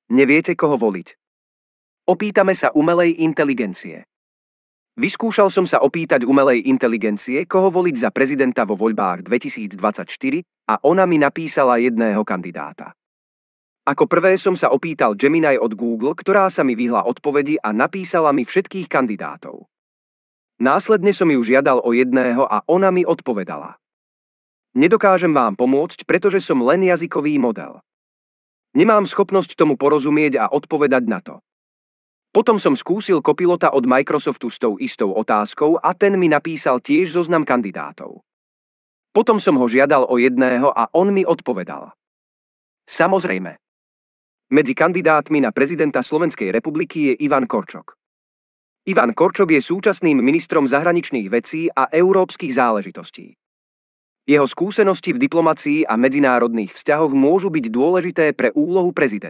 Neviete, koho voliť? Opýtame sa umelej inteligencie. Vyskúšal som sa opýtať umelej inteligencie, koho voliť za prezidenta vo voľbách 2024 a ona mi napísala jedného kandidáta. Ako prvé som sa opýtal Gemini od Google, ktorá sa mi vyhla odpovedi a napísala mi všetkých kandidátov. Následne som ju žiadal o jedného a ona mi odpovedala. Nedokážem vám pomôcť, pretože som len jazykový model. Nemám schopnosť tomu porozumieť a odpovedať na to. Potom som skúsil kopilota od Microsoftu s tou istou otázkou a ten mi napísal tiež zoznam kandidátov. Potom som ho žiadal o jedného a on mi odpovedal. Samozrejme. Medzi kandidátmi na prezidenta Slovenskej republiky je Ivan Korčok. Ivan Korčok je súčasným ministrom zahraničných vecí a európskych záležitostí. Jeho skúsenosti v diplomacii a medzinárodných vzťahoch môžu byť dôležité pre úlohu prezidenta.